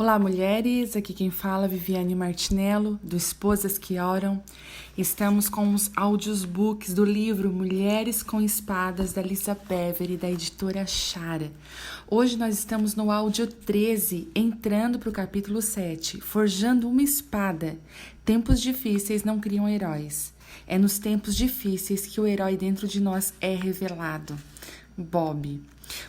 Olá, mulheres! Aqui quem fala é Viviane Martinello, do Esposas que Oram. Estamos com os audiobooks do livro Mulheres com Espadas, da Lisa Bevere, da editora Chara. Hoje nós estamos no áudio 13, entrando para o capítulo 7, Forjando uma Espada. Tempos difíceis não criam heróis. É nos tempos difíceis que o herói dentro de nós é revelado. Bob.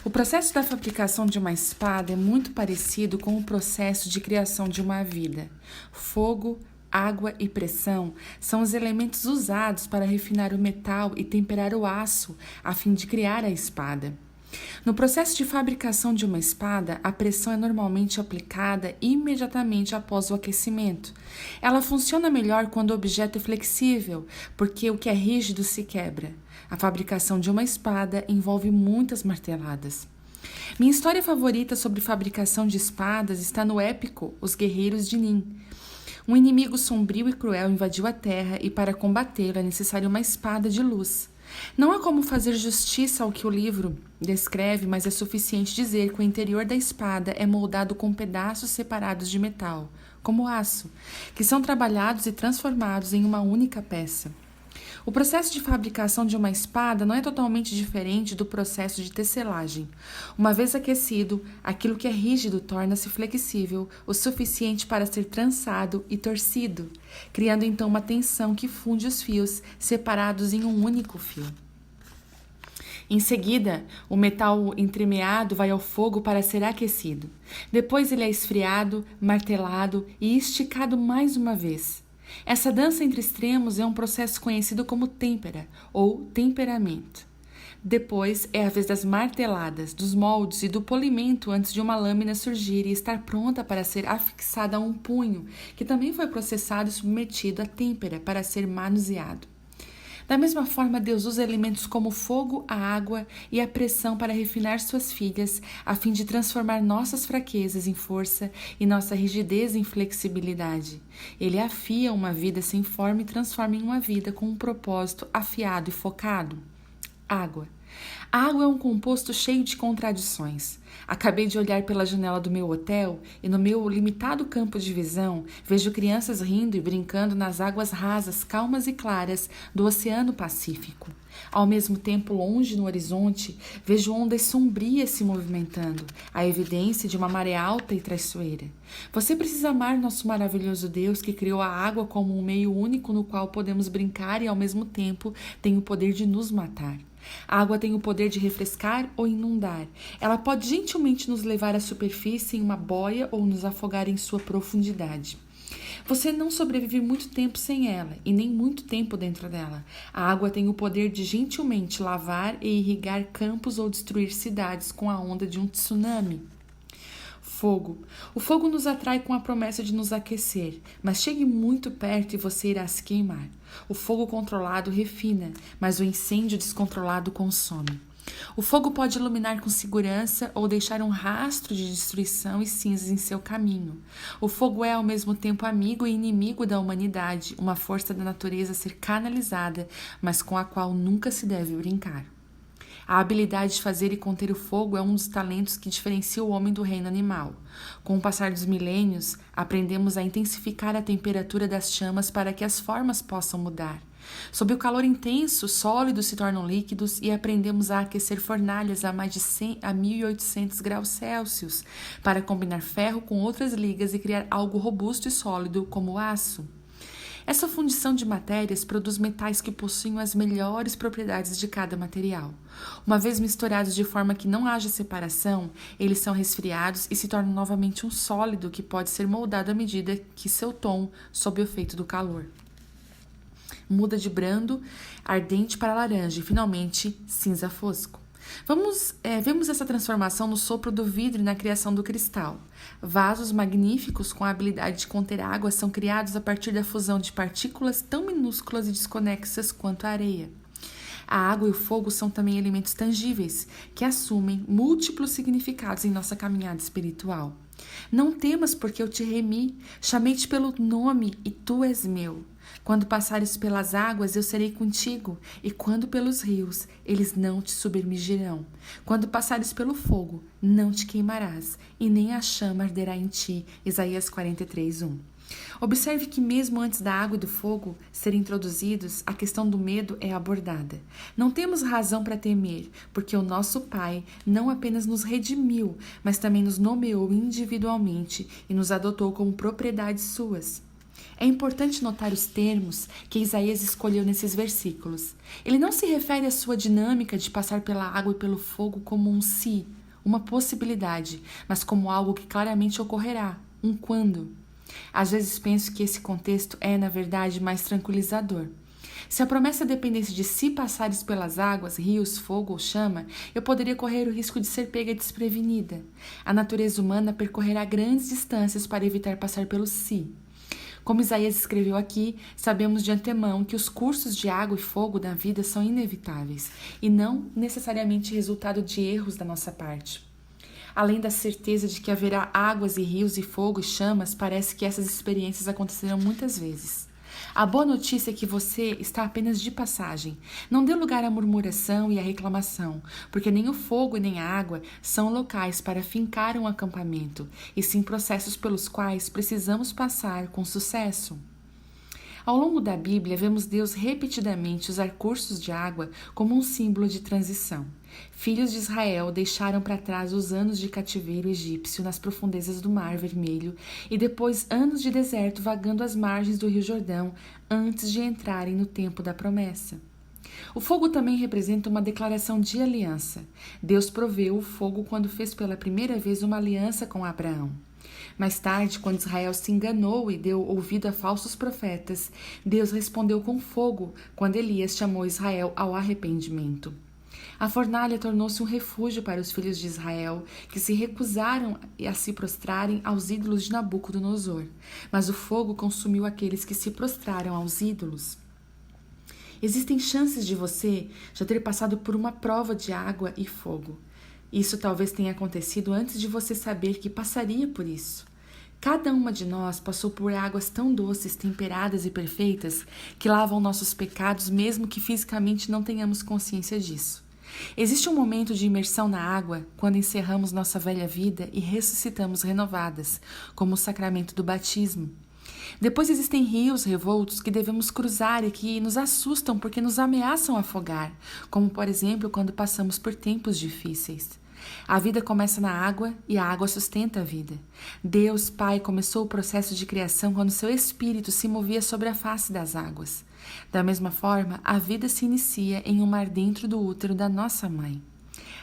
O processo da fabricação de uma espada é muito parecido com o processo de criação de uma vida. Fogo, água e pressão são os elementos usados para refinar o metal e temperar o aço, a fim de criar a espada. No processo de fabricação de uma espada, a pressão é normalmente aplicada imediatamente após o aquecimento. Ela funciona melhor quando o objeto é flexível, porque o que é rígido se quebra. A fabricação de uma espada envolve muitas marteladas. Minha história favorita sobre fabricação de espadas está no épico Os Guerreiros de Nin. Um inimigo sombrio e cruel invadiu a Terra e para combatê-lo é necessário uma espada de luz. Não há como fazer justiça ao que o livro descreve, mas é suficiente dizer que o interior da espada é moldado com pedaços separados de metal, como aço, que são trabalhados e transformados em uma única peça. O processo de fabricação de uma espada não é totalmente diferente do processo de tecelagem. Uma vez aquecido, aquilo que é rígido torna-se flexível o suficiente para ser trançado e torcido, criando então uma tensão que funde os fios separados em um único fio. Em seguida, o metal entremeado vai ao fogo para ser aquecido. Depois ele é esfriado, martelado e esticado mais uma vez. Essa dança entre extremos é um processo conhecido como têmpera ou temperamento. Depois é a vez das marteladas, dos moldes e do polimento antes de uma lâmina surgir e estar pronta para ser afixada a um punho, que também foi processado e submetido à têmpera para ser manuseado. Da mesma forma, Deus usa elementos como o fogo, a água e a pressão para refinar suas filhas, a fim de transformar nossas fraquezas em força e nossa rigidez em flexibilidade. Ele afia uma vida sem forma e transforma em uma vida com um propósito afiado e focado. Água. A água é um composto cheio de contradições. Acabei de olhar pela janela do meu hotel e no meu limitado campo de visão vejo crianças rindo e brincando nas águas rasas, calmas e claras do Oceano Pacífico. Ao mesmo tempo, longe no horizonte, vejo ondas sombrias se movimentando, a evidência de uma maré alta e traiçoeira. Você precisa amar nosso maravilhoso Deus que criou a água como um meio único no qual podemos brincar e ao mesmo tempo tem o poder de nos matar. A água tem o poder de refrescar ou inundar. Ela pode gentilmente nos levar à superfície em uma boia ou nos afogar em sua profundidade. Você não sobrevive muito tempo sem ela e nem muito tempo dentro dela. A água tem o poder de gentilmente lavar e irrigar campos ou destruir cidades com a onda de um tsunami. Fogo. O fogo nos atrai com a promessa de nos aquecer, mas chegue muito perto e você irá se queimar. O fogo controlado refina, mas o incêndio descontrolado consome. O fogo pode iluminar com segurança ou deixar um rastro de destruição e cinzas em seu caminho. O fogo é ao mesmo tempo amigo e inimigo da humanidade, uma força da natureza a ser canalizada, mas com a qual nunca se deve brincar. A habilidade de fazer e conter o fogo é um dos talentos que diferencia o homem do reino animal. Com o passar dos milênios, aprendemos a intensificar a temperatura das chamas para que as formas possam mudar. Sob o calor intenso, sólidos se tornam líquidos e aprendemos a aquecer fornalhas a mais de 100 a 1800 graus Celsius para combinar ferro com outras ligas e criar algo robusto e sólido como o aço. Essa fundição de matérias produz metais que possuem as melhores propriedades de cada material. Uma vez misturados de forma que não haja separação, eles são resfriados e se tornam novamente um sólido que pode ser moldado à medida que seu tom, sob o efeito do calor, muda de brando, ardente para laranja e, finalmente, cinza fosco. Vemos essa transformação no sopro do vidro e na criação do cristal. Vasos magníficos com a habilidade de conter água são criados a partir da fusão de partículas tão minúsculas e desconexas quanto a areia. A água e o fogo são também elementos tangíveis, que assumem múltiplos significados em nossa caminhada espiritual. Não temas, porque eu te remi, chamei-te pelo nome e tu és meu. Quando passares pelas águas, eu serei contigo, e quando pelos rios, eles não te submergirão. Quando passares pelo fogo, não te queimarás, e nem a chama arderá em ti. Isaías 43:1. Observe que mesmo antes da água e do fogo serem introduzidos, a questão do medo é abordada. Não temos razão para temer, porque o nosso Pai não apenas nos redimiu, mas também nos nomeou individualmente e nos adotou como propriedades suas. É importante notar os termos que Isaías escolheu nesses versículos. Ele não se refere à sua dinâmica de passar pela água e pelo fogo como um se, uma possibilidade, mas como algo que claramente ocorrerá, um quando. Às vezes penso que esse contexto é, na verdade, mais tranquilizador. Se a promessa dependesse de se passares pelas águas, rios, fogo ou chama, eu poderia correr o risco de ser pega desprevenida. A natureza humana percorrerá grandes distâncias para evitar passar pelo si. Como Isaías escreveu aqui, sabemos de antemão que os cursos de água e fogo da vida são inevitáveis e não necessariamente resultado de erros da nossa parte. Além da certeza de que haverá águas e rios e fogo e chamas, parece que essas experiências acontecerão muitas vezes. A boa notícia é que você está apenas de passagem. Não dê lugar à murmuração e à reclamação, porque nem o fogo e nem a água são locais para fincar um acampamento, e sim processos pelos quais precisamos passar com sucesso. Ao longo da Bíblia, vemos Deus repetidamente usar cursos de água como um símbolo de transição. Filhos de Israel deixaram para trás os anos de cativeiro egípcio nas profundezas do Mar Vermelho e depois anos de deserto vagando às margens do Rio Jordão antes de entrarem no tempo da promessa. O fogo também representa uma declaração de aliança. Deus proveu o fogo quando fez pela primeira vez uma aliança com Abraão. Mais tarde, quando Israel se enganou e deu ouvido a falsos profetas, Deus respondeu com fogo quando Elias chamou Israel ao arrependimento. A fornalha tornou-se um refúgio para os filhos de Israel, que se recusaram a se prostrarem aos ídolos de Nabucodonosor, mas o fogo consumiu aqueles que se prostraram aos ídolos. Existem chances de você já ter passado por uma prova de água e fogo. Isso talvez tenha acontecido antes de você saber que passaria por isso. Cada uma de nós passou por águas tão doces, temperadas e perfeitas que lavam nossos pecados, mesmo que fisicamente não tenhamos consciência disso. Existe um momento de imersão na água quando encerramos nossa velha vida e ressuscitamos renovadas, como o sacramento do batismo. Depois existem rios revoltos que devemos cruzar e que nos assustam porque nos ameaçam afogar, como por exemplo quando passamos por tempos difíceis. A vida começa na água e a água sustenta a vida. Deus, Pai, começou o processo de criação quando seu Espírito se movia sobre a face das águas. Da mesma forma, a vida se inicia em um mar dentro do útero da nossa mãe.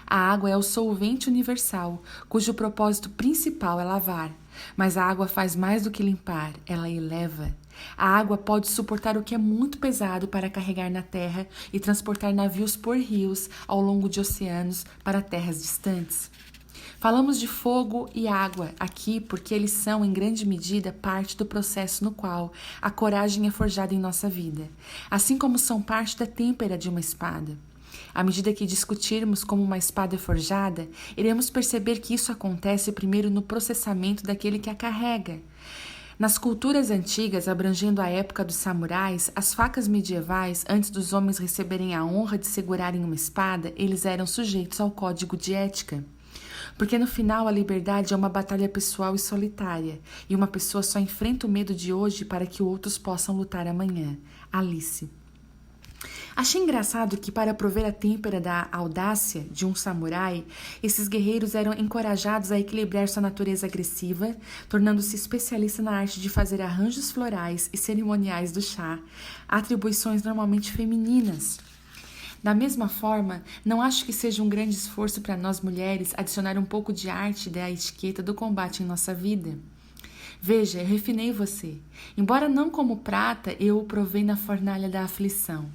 A água é o solvente universal, cujo propósito principal é lavar. Mas a água faz mais do que limpar, ela eleva. A água pode suportar o que é muito pesado para carregar na terra e transportar navios por rios ao longo de oceanos para terras distantes. Falamos de fogo e água aqui porque eles são, em grande medida, parte do processo no qual a coragem é forjada em nossa vida, assim como são parte da têmpera de uma espada. À medida que discutirmos como uma espada é forjada, iremos perceber que isso acontece primeiro no processamento daquele que a carrega. Nas culturas antigas, abrangendo a época dos samurais, as facas medievais, antes dos homens receberem a honra de segurarem uma espada, eles eram sujeitos ao código de ética. Porque no final a liberdade é uma batalha pessoal e solitária, e uma pessoa só enfrenta o medo de hoje para que outros possam lutar amanhã. Alice. Achei engraçado que, para prover a têmpera da audácia de um samurai, esses guerreiros eram encorajados a equilibrar sua natureza agressiva, tornando-se especialista na arte de fazer arranjos florais e cerimoniais do chá, atribuições normalmente femininas. Da mesma forma, não acho que seja um grande esforço para nós mulheres adicionar um pouco de arte da etiqueta do combate em nossa vida. Veja, eu refinei você. Embora não como prata, eu o provei na fornalha da aflição.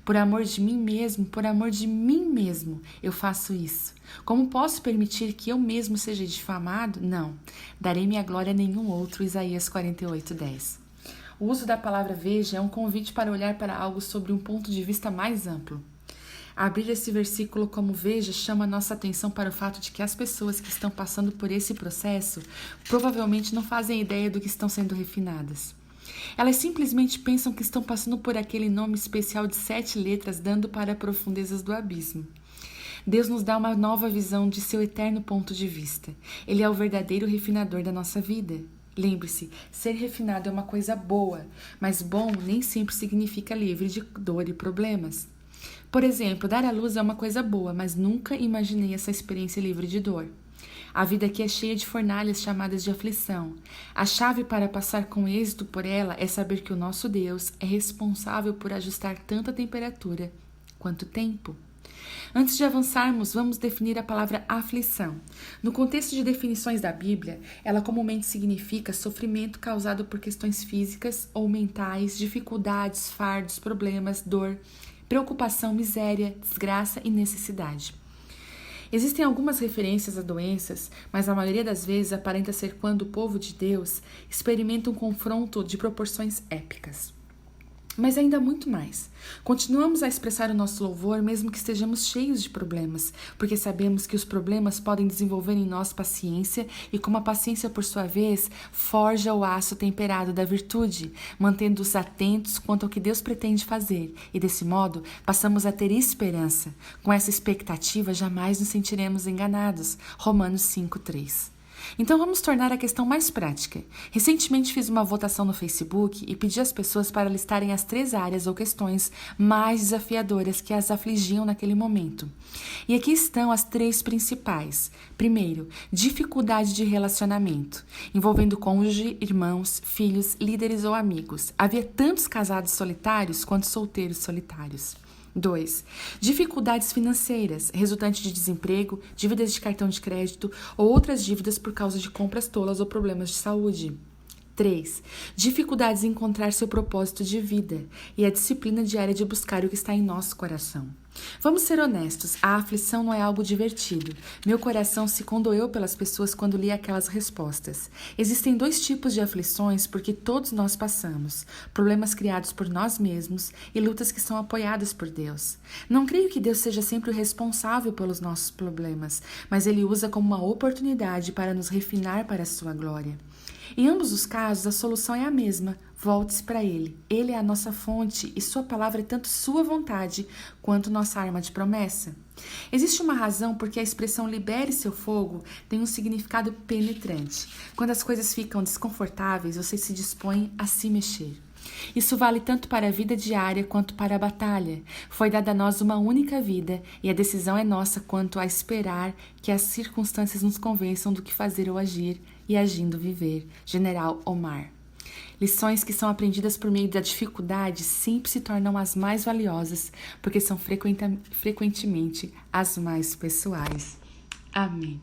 Por amor de mim mesmo, eu faço isso. Como posso permitir que eu mesmo seja difamado? Não. Darei minha glória a nenhum outro. Isaías 48:10. O uso da palavra veja é um convite para olhar para algo sobre um ponto de vista mais amplo. Abrir esse versículo como veja chama nossa atenção para o fato de que as pessoas que estão passando por esse processo provavelmente não fazem ideia do que estão sendo refinadas. Elas simplesmente pensam que estão passando por aquele nome especial de 7 letras dando para profundezas do abismo. Deus nos dá uma nova visão de seu eterno ponto de vista. Ele é o verdadeiro refinador da nossa vida. Lembre-se, ser refinado é uma coisa boa, mas bom nem sempre significa livre de dor e problemas. Por exemplo, dar à luz é uma coisa boa, mas nunca imaginei essa experiência livre de dor. A vida aqui é cheia de fornalhas chamadas de aflição. A chave para passar com êxito por ela é saber que o nosso Deus é responsável por ajustar tanto a temperatura quanto o tempo. Antes de avançarmos, vamos definir a palavra aflição. No contexto de definições da Bíblia, ela comumente significa sofrimento causado por questões físicas ou mentais, dificuldades, fardos, problemas, dor, preocupação, miséria, desgraça e necessidade. Existem algumas referências a doenças, mas a maioria das vezes aparenta ser quando o povo de Deus experimenta um confronto de proporções épicas. Mas ainda muito mais. Continuamos a expressar o nosso louvor mesmo que estejamos cheios de problemas, porque sabemos que os problemas podem desenvolver em nós paciência e como a paciência, por sua vez, forja o aço temperado da virtude, mantendo-os atentos quanto ao que Deus pretende fazer, e desse modo passamos a ter esperança. Com essa expectativa jamais nos sentiremos enganados. Romanos 5:3. Então vamos tornar a questão mais prática. Recentemente fiz uma votação no Facebook e pedi às pessoas para listarem as 3 áreas ou questões mais desafiadoras que as afligiam naquele momento. E aqui estão as 3 principais. Primeiro, dificuldade de relacionamento, envolvendo cônjuge, irmãos, filhos, líderes ou amigos. Havia tantos casados solitários quanto solteiros solitários. 2. Dificuldades financeiras, resultantes de desemprego, dívidas de cartão de crédito ou outras dívidas por causa de compras tolas ou problemas de saúde. 3. Dificuldades em encontrar seu propósito de vida e a disciplina diária de buscar o que está em nosso coração. Vamos ser honestos, a aflição não é algo divertido. Meu coração se condoeu pelas pessoas quando li aquelas respostas. Existem 2 tipos de aflições porque todos nós passamos: problemas criados por nós mesmos e lutas que são apoiadas por Deus. Não creio que Deus seja sempre o responsável pelos nossos problemas, mas Ele usa como uma oportunidade para nos refinar para a sua glória. Em ambos os casos, a solução é a mesma: volte-se para Ele. Ele é a nossa fonte e Sua palavra é tanto Sua vontade quanto nossa arma de promessa. Existe uma razão porque a expressão libere seu fogo tem um significado penetrante. Quando as coisas ficam desconfortáveis, você se dispõe a se mexer. Isso vale tanto para a vida diária quanto para a batalha. Foi dada a nós uma única vida e a decisão é nossa quanto a esperar que as circunstâncias nos convençam do que fazer ou agir e agindo viver. General Omar. Lições que são aprendidas por meio da dificuldade sempre se tornam as mais valiosas, porque são frequentemente as mais pessoais. Amém.